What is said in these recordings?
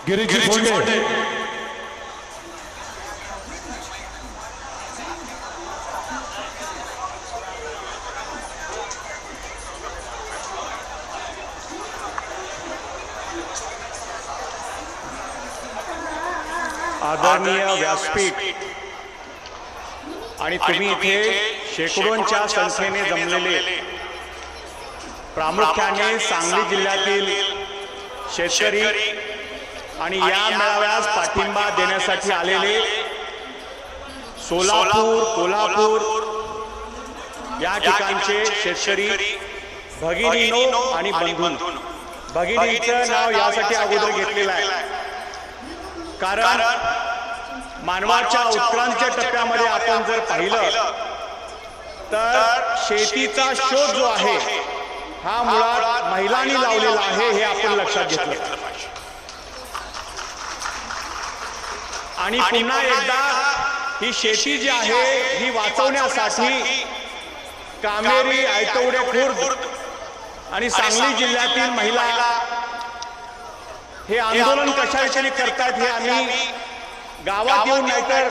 गिरीजी फोंडे आदरणीय व्यासपीठ आणि तुम्ही इथे शेकडोंच्या संख्येने जमलेले प्रामुख्याने सांगली जिल्ह्यातील शेतकरी आणि या मेळाव्यास पाठिंबा देण्यासाठी आलेले सोलापूर, कोल्हापूर या ठिकाणचे शेतकरी भगिनीनो आणि बंधू. भगिनींचं नाव यासाठी अगोदर घेतलेलं आहे कारण मानवाच्या उत्क्रांतीच्या टप्प्यामध्ये आपण जर पाहिलं तर शेतीचा शोध जो आहे हा मुळात महिलांनी लावलेला आहे हे आपण लक्षात घेतलं. आणि पुन्हा एकदा ही शेती जी आहे ही वाचवण्यासाठी कामेरी, ऐतवडे खुर्द आणि सांगली जिल्ह्यातील महिला हे आंदोलन कशासाठी करतात हे आम्ही गावात येऊन नाहीतर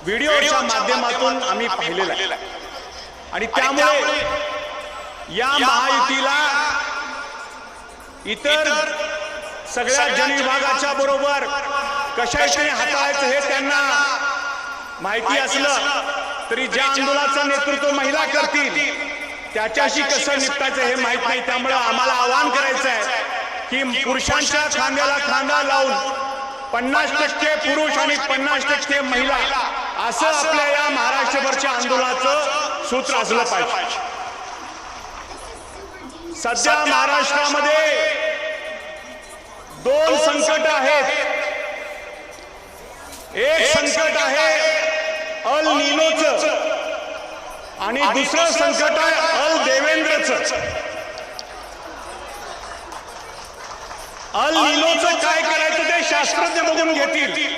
व्हिडिओच्या माध्यमातून आम्ही पाहिलेलं आहे. आणि त्यामुळे या महायुतीला इतर सगळ्या जनविभागाच्या बरोबर कशाने हाताळायचं हे त्यांना माहिती असलं तरी ज्या आंदोलनाचं नेतृत्व महिला करतील त्याच्याशी कसं निपटायचं हे माहित नाही. त्यामुळे आम्हाला आवाहन करायचं आहे की पुरुषांच्या खांद्याला खांदा लावून 50% पुरुष आणि 50% महिला असं आपल्या या महाराष्ट्रभरच्या आंदोलनाचं सूत्र असलं पाहिजे. सध्या महाराष्ट्रामध्ये दोन संकट आहेत. एक संकट आहे अल नीनोचं आणि दुसरं संकट आहे अल देवेंद्रचं. अल नीनोचं काय करायचं ते शास्त्रज्ञ बघून घेतील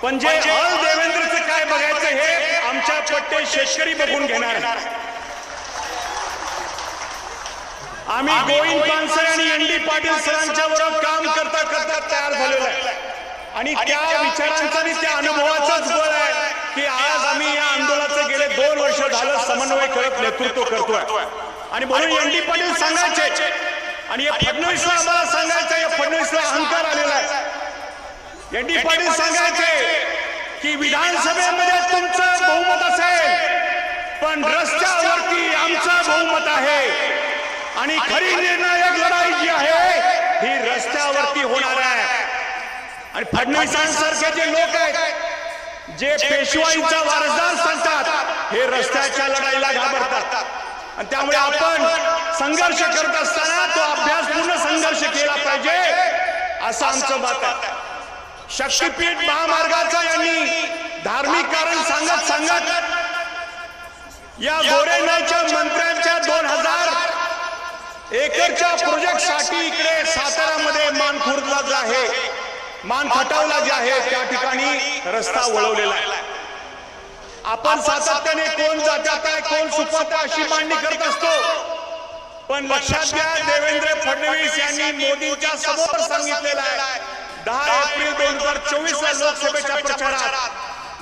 पण जे अल देवेंद्रचं काय बघायचं हे आमच्या पट्टे शेतकरी बघून घेणार. आम्ही गोविंद पानसरे आणि एन.डी. पाटील सरांच्या बरोबर काम करता करता तयार झालेलो आहे आणि त्या विचारांचा आणि त्या अनुभवाचाच बळ आहे की आज आम्ही या आंदोलनाचं गेले 2 वर्ष झालं समन्वय करत नेतृत्व करतोय. आणि म्हणून एन.डी. पाटील सांगायचे आणि या फडणवीसला आम्हाला सांगायचं या फडणवीसला अहंकार आलेला आहे. एन.डी. पाटील सांगायचे की विधानसभेमध्ये तुमचं बहुमत असेल पण रस्त्यावरती आमचं बहुमत आहे आणि खरी निर्णायक लढाई जी आहे ही रस्त्यावरती होणार आहे. आणि फडणवीसांसारखे जे लोक आहेत जे पेशवाईचा वारसदार सांगतात हे रस्त्याच्या लढाईला घाबरतात. आणि त्यामुळे आपण संघर्ष करत असताना तो अभ्यासपूर्ण संघर्ष केला पाहिजे असं आमचं मत आहे. शक्तीपीठ महामार्गाचा यांनी धार्मिक कारण सांगत सांगत या गोरेनाच्या मंत्र्यांच्या 2000 एकरच्या प्रोजेक्टसाठी इकडे सातारामध्ये मानखुर्दला जे आहे मान खटावला जे आहे त्या ठिकाणी रस्ता वळवलेला आहे. आपण सातत्याने कोण जातात आहे कोण सुपात अशी मांडणी करत असतो पण लक्षात घ्या देवेंद्र फडणवीस यांनी मोदींच्या समोर सांगितलेलं आहे 10 एप्रिल 2024 ला लोकसभेच्या प्रचारात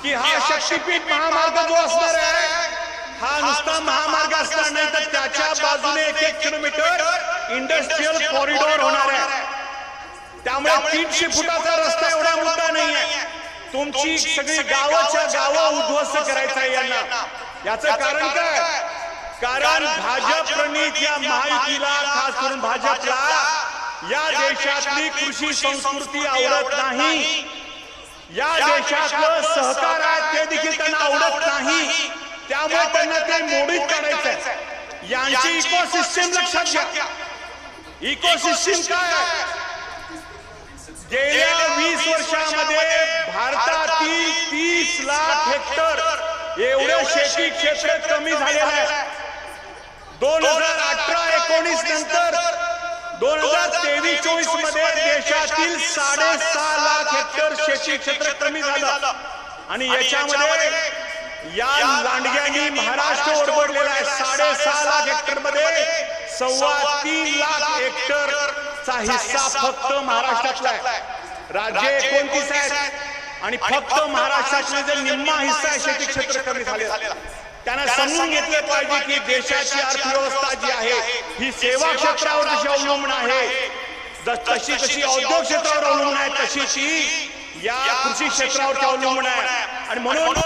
की हा शक्तीपीठ महामार्ग जो असणार आहे हा नुसता महामार्ग असणार नाही तर त्याच्या बाजूने 1 किलोमीटर इंडस्ट्रियल कॉरिडॉर होणार आहे. त्यामुळे 300 फुटाचा रस्ता एवढा मुद्दा नाही आहे. तुमची सगळी गावाच्या गावं उद्ध्वस्त करायचं आहे यांना. याचं कारण काय? कारण भाजप प्रणित या महायुतीला खास करून भाजपला या देशातली कृषी संस्कृती आवडत नाही. या देशातलं सहकार आहे ते देखील त्यांना आवडत नाही. त्यामुळे त्यांना ते मोडीत काढायचं. यांची इकोसिस्टीम लक्षात घ्या. इकोसिस्टीम काय आहे? गेल्या 20 वर्षामध्ये भारतातील 30 लाख हेक्टर एवढे शेती क्षेत्र कमी झालेलं आहे. 2018-19 नंतर 2023-24 मध्ये देशातील 6.5 लाख हेक्टर शेती क्षेत्र कमी झालं. आणि याच्यामध्ये या लांडग्यांनी महाराष्ट्र ओरबडलेला आहे. 6.5 लाख हेक्टर मध्ये 3.25 लाख हेक्टर चा हिस्सा फक्त महाराष्ट्रातला आहे. राज्य 29 आहेत आणि फक्त महाराष्ट्रातला जे निम्मा हिस्सा आहे शेती क्षेत्र कमी झालेला. त्यांना समजून घेतले पाहिजे की देशाची अर्थव्यवस्था जी आहे ही सेवा क्षेत्रावर जशी अवलंबून आहे, तशी तशी उद्योग क्षेत्रावर अवलंबून आहे, तशी ती या कृषी क्षेत्रावर अवलंबून आहे. आणि म्हणून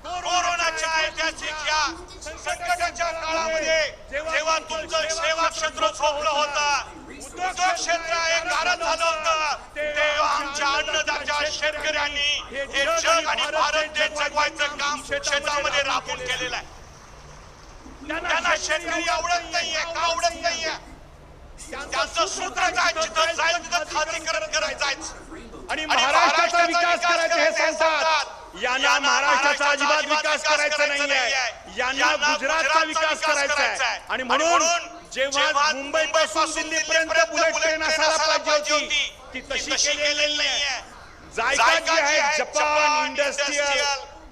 कोरोनाच्या ऐतिहासिक या संकटाच्या काळामध्ये जेव्हा तुमचं सेवा क्षेत्र झोपलं होतं, उद्योग क्षेत्र हे गारद झालं होतं, तेव्हा आमच्या अन्नदात्या शेतकऱ्यांनी हे जग आणि भारत देश जगवायचं काम शेतामध्ये राबून केलेलं आहे. त्यांना शेतकरी आवडत नाहीये. का आवडत नाहीये? त्यांचं सूत्र काय, जिथं जाईल तिथं खातीकरण करायचं जायचं आणि महाराष्ट्राचा विकास करायचा हे सांगतात. यांना महाराष्ट्राचा अजिबात विकास करायचा नाहीये, यांना गुजरातचा विकास करायचा आहे. आणि म्हणून जेव्हा मुंबई पासून दिल्लीपर्यंत बुलेट ट्रेन असायला पाहिजे होती, ती तशी केलेली नाहीये. जायका जी आहे जपान इंडस्ट्रियल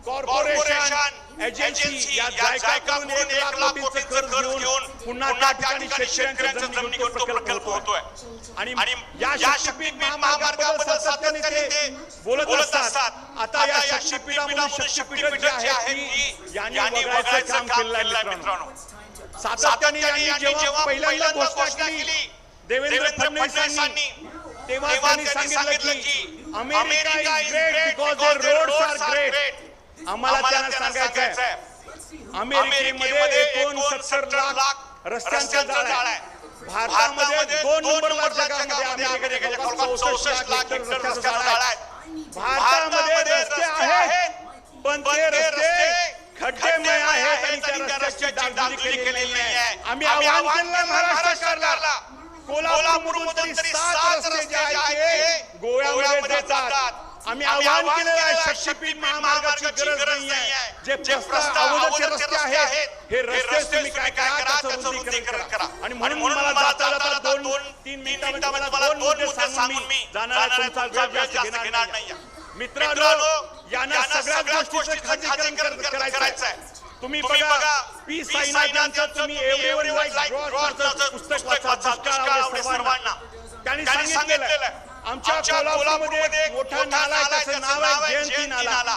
कॉर्पोरेशन एजन्सी, या जायकाकडून 1 लाख कोटींचं कर्ज घेऊन पुन्हा त्या ठिकाणी शेतकऱ्यांचा जमिनी घेऊन प्रकल्प होतोय. आणि या शक्तीपीठ महामार्गाबद्दल सातत्याने ते बोलत असतात. आता या शक्तीपीठामध्ये शक्तीपीठ जी आहे ती यांनी वगळायचं काम केलेलं आहे मित्रांनो. सातत्याने यांनी जेव्हा पहिल्यांदा घोषणा केली देवेंद्र फडणवीसांनी, तेव्हा त्यांनी सांगितलं की America is great because there roads are great. आम्हाला त्यांना सांगायचं आहे अमेरिकेमध्ये 69 लाख रस्त्यांचा जाळ आहे. भारतामध्ये 2 नंबरला जगामध्ये अमेरिकेच्या 64 लाख हेक्टर रस्त्याचा जाळ आहे. भारतामध्ये रस्ते आहेत पण ते रस्ते खड्डेमय आहेत आणि त्या रस्त्याची डागडुजी केलेली नाही. आम्ही आवाहन केलं महाराष्ट्र सरकारला, कोल्हापूरमधून तरी 7 रस्ते जे आहेत गोव्यामध्ये जातात. आम्ही आवाहन केलेलं आहे शक्तीपीठ महामार्गाची गरज नाहीये. जे अवरोधचे रस्ते आहेत हे रस्ते तुम्ही काय करा, त्याचं रुंदीकरण करा. आणि म्हणून मला जाता जाता 2-3 मिनिटांमध्ये मला 2 मुद्दे सांगून मी जाणार आहे. तुमचा वेळ जास्त घेणार नाही. मित्रांनो, यांना सगळ्या गोष्टीचं खातीकरण करायचं आहे. तुम्ही बघा पी साईनाथांचं तुम्ही एव्हरीवन लाईक गॉडचं पुस्तक वाचा, दुष्काळावर सर्वांना. त्यांनी सांगितलेलं आमच्या कोल्हापूरमध्ये एक मोठा नाला आहे, त्याचं नाव आहे जयंती नाला.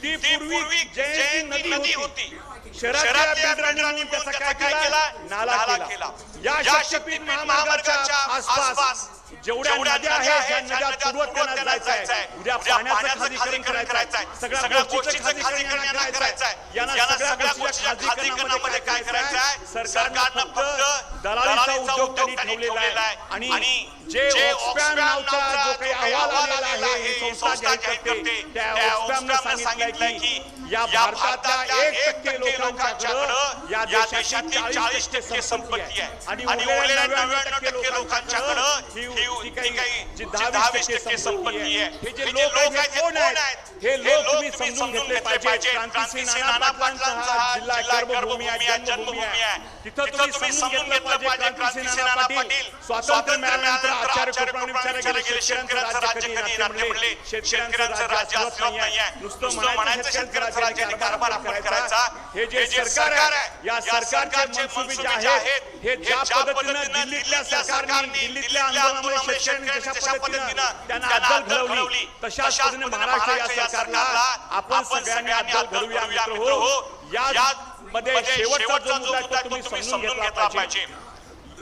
ती पूर्वी जयंती नदी होती. शहरातल्या बिल्डरांनी त्याचा काय केला, नाला केला. या शक्तीपीठ महामार्गाच्या आसपास जेवढ्या नद्या आहेत त्या नद्या पूर्वत करण्यात जायचं आहे. उद्या पाण्याचं खालीकरण करायचं आहे. सगळ्या गोष्टीचं खालीकरण करायचं आहे. यांना सगळ्या गोष्टीच्या खालीकरणामध्ये काय करायचं आहे, सरकारनं फक्त दलालीचा उद्योग त्यांनी ठेवलेला आहे. आणि जे ऑक्सफॅम नावाचा जो काही अहवाल आलेला आहे ही संस्था जाहीर करते, त्या ऑक्सफॅमनं सांगितलंय की या भारतातल्या 1% लोकांच्याकडे या देशाची 40% संपत्ती आहे आणि उरलेल्या 99% लोकांच्याकडे ही काही जी 10% संपत्ती आहे. हे जे लोक आहेत कोण आहेत, हे लोक तुम्ही समजून घेतले पाहिजे. क्रांतिसिंह नाना पाटलांचा हा जिल्हा कर्मभूमी आहे, जन्मभूमी आहे. तिथं तुम्ही समजून घेतलं पाहिजे. क्रांतिसिंह नाना पाटील स्वातंत्र्य मिळाल्यानंतर आचार्य कृपणाने विचारले गेले शेतकऱ्यांचं राज्य कधी येणार म्हणले शेतकऱ्यांचं राज्य असत नाहीये. नुसतं म्हणायचं शेतकऱ्याचं राज्याने कारभार आपण करायचा. हे जे सरकार आहे या सरकारचे मनसुबे जे आहेत हे ज्या पद्धतीनं दिल्लीतल्या सरकारने दिल्लीतल्या आंदोलनामुळे शेतकऱ्यांनी जशा पद्धतीनं त्यांना अद्दल घडवली, तशाच पद्धतीने महाराष्ट्र या सरकारला आपण सगळ्यांनी अद्दल घडवूया मित्र हो. यामध्ये शेवटचा जो मुद्दा तुम्ही समजून घेतला पाहिजे.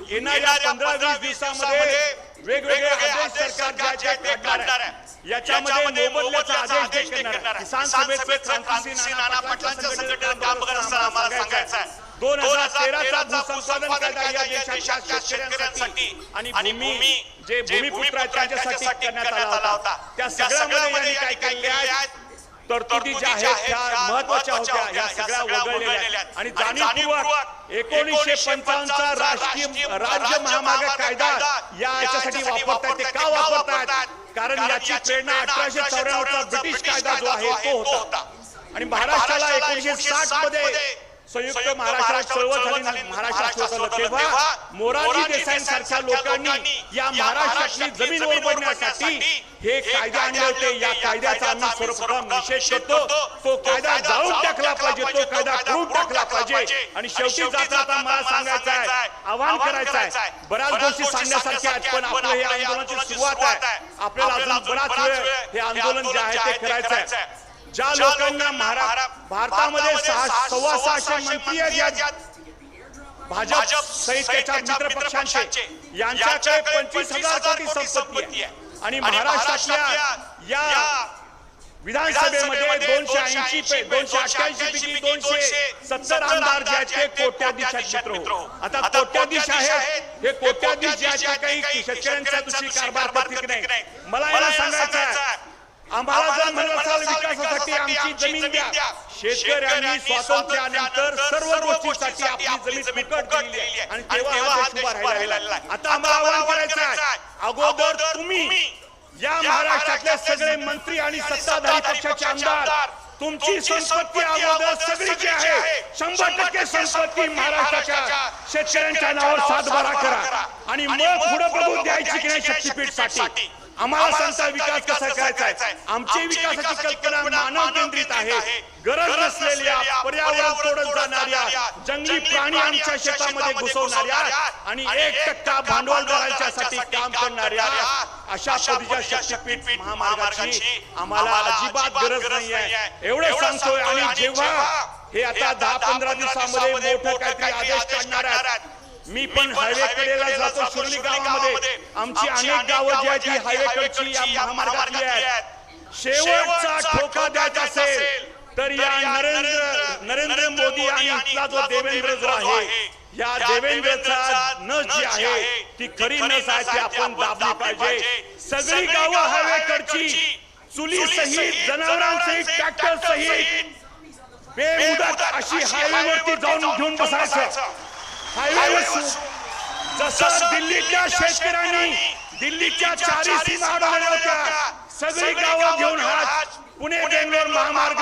येणाऱ्या 15-20 दिवसामध्ये वेगवेगळे आदेश सरकार जे आहेत ते काढणार आहे. याच्यामध्ये मोबदल्याचा आदेश करणार आहे. किसान सभेचे क्रांतिसिंह नाना पाटलांच्या संघटनेत काम करत असताना आम्हाला सांगायचं आहे 2013चा भूसंपादन कायदा या देशाच्या शेतकऱ्यांसाठी आणि भूमी जे भूमिपुत्र आहेत त्यांच्यासाठी करण्यात आला होता. त्या सगळ्यामध्ये यांनी काय केले आहेत तरतुदी ज्या आहेत त्या महत्वाच्या होत्या, या सगळ्या वगळलेल्या आहेत. आणि जाणीवपूर्वक 1955चा राष्ट्रीय राज्य महामार्ग कायदा याच्यासाठी वापरतात. ते का वापरतात? कारण याची प्रेरणा 1894चा ब्रिटिश कायदा जो आहे तो होता. आणि महाराष्ट्राला 1960 मध्ये संयुक्त महाराष्ट्रात चळवळ झाली, महाराष्ट्रात स्वतंत्र, तेव्हा मोरारजी देसाईंसारख्या लोकांनी या महाराष्ट्रातली जमीन ओरबडण्यासाठी हे कायदे आणले होते. या कायद्याचा आम्ही सर्वप्रथम निषेध करतो. तो कायदा जाळून टाकला पाहिजे, तो कायदा करून टाकला पाहिजे. आणि शेवटी जाता मला सांगायचं आहे, आवाहन करायचं आहे, बऱ्याच गोष्टी सांगण्यासारख्या आहेत, पण आपलं हे आंदोलनाची सुरुवात आहे. आपल्याला अजून बराच वेळ हे आंदोलन जे आहे ते करायचं आहे. ज्या लोकांना भारतामध्ये 6.25 मंत्री आहेत, भाजप सहित त्याच्या मित्र पक्षांचे, यांच्याकडे 25,000 कोटी संपत्ती आहे. आणि महाराष्ट्रातल्या या विधानसभेमध्ये 288 पैकी 270 आमदार जे आहेत ते कोट्याधीश मित्र. आता कोट्याधीश आहेत, हे कोट्याधीश जे आहेत काही शेतकऱ्यांच्या दृष्टी कारभार करतील नाही. मला याला सांगायचं आहे, आम्हाला जर म्हणलं असाल विकासासाठी आमची जमीन द्या. शेतकऱ्यांनी स्वातंत्र्यानंतर सर्व गोष्टीसाठी आपली जमीन फुकट दिली आहे आणि तेव्हा हा देश उभा राहिला. आता आम्हाला आवाहन करायचं आहे, अगोदर तुम्ही या महाराष्ट्रातले सगळे मंत्री आणि सत्ताधारी पक्षाचे आमदार तुमची संपत्ती अगोदर सगळी जी आहे 100% संपत्ती महाराष्ट्राच्या शेतकऱ्यांच्या नावावर सातबारा करा आणि मग पुढे बघू द्यायची की नाही शक्तीपीठसाठी. आम्हाला सांगता विकास कसा करायचा आहे. आमची विकासाची कल्पना मानव केंद्रित आहे. गरज नसलेल्या, पर्यावरण तोडत जाणाऱ्या, जंगली प्राणी आमच्या शेतामध्ये घुसवणाऱ्या आणि 1% भांडवलदारांच्यासाठी काम करणाऱ्या अशा पद्धतीच्या शक्तीपीठ महामार्गाची आम्हाला अजिबात गरज नाही आहे, एवढं सांगतोय. आणि जेव्हा हे आता 10-15 दिवसामध्ये मोठं काहीतरी आदेश काढणार आहेत, मी पण हायवे कडेला जातो. शिर्डी गावामध्ये आमची अनेक गावं जी आहेत हायवे कडची या महामार्गातली आहेत. शेवटचा ठोका द्यायचा असेल तर या नरेंद्र मोदी आणि इथला जो देवेंद्र जो आहे, या देवेंद्रचा नस जी आहे ती खरी नस आहे, ती आपण दाबली पाहिजे. सगळी गावं हायवे कडची चुली सहित, जनावरांसहित, ट्रॅक्टर सहित बेमुदत अशी हायवेवरती जाऊन घेऊन बसायचं. हायवेवर जसं दिल्लीच्या शेतकऱ्यांनी दिल्लीच्या 4 सीमा अडवल्या होत्या, सगळी गावं घेऊन हात पुणे बेंगलोर महामार्ग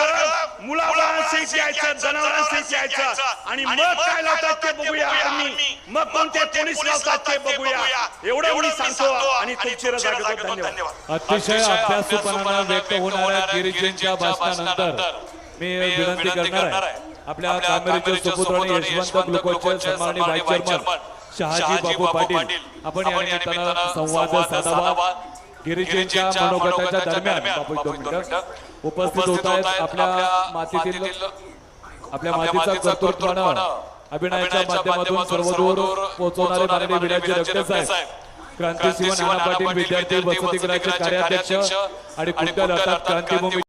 मुलाबाळांसहित यायचं, जनावरांसहित यायचं. आणि मग काय लावतात ते बघूया आम्ही, मग कोणते पोलीस लावतात ते बघूया. एवढं मी सांगतो आणि तुमची रजा घेतो. धन्यवाद. अतिशय अभ्यासूपणानं व्यक्त होणाऱ्या गिरीजींच्या भाषणानंतर मी विनंती करणार आहे आपल्या कामेरीचे सुपुत्र आणि यशवंत ग्लुकोजचे सन्माननीय व्हाईस चेअरमन शहाजी बापू पाटील आपण या निमित्तानं संवाद साधावा. गिरीजींच्या मनोगताच्या दरम्यान बापू 2 मिनिटं उपस्थित होत आहेत. आपल्या मातीचा कर्तृत्वानं अभिनयाच्या माध्यमातून सर्वदूर पोहोचवणारे माननीय विनायकजी रक्ते साहेब, क्रांतिसिंह नाना पाटील विद्यार्थी वसतिगृहाचे कार्याध्यक्ष आणि कुंडल अर्थात क्रांतीभूमी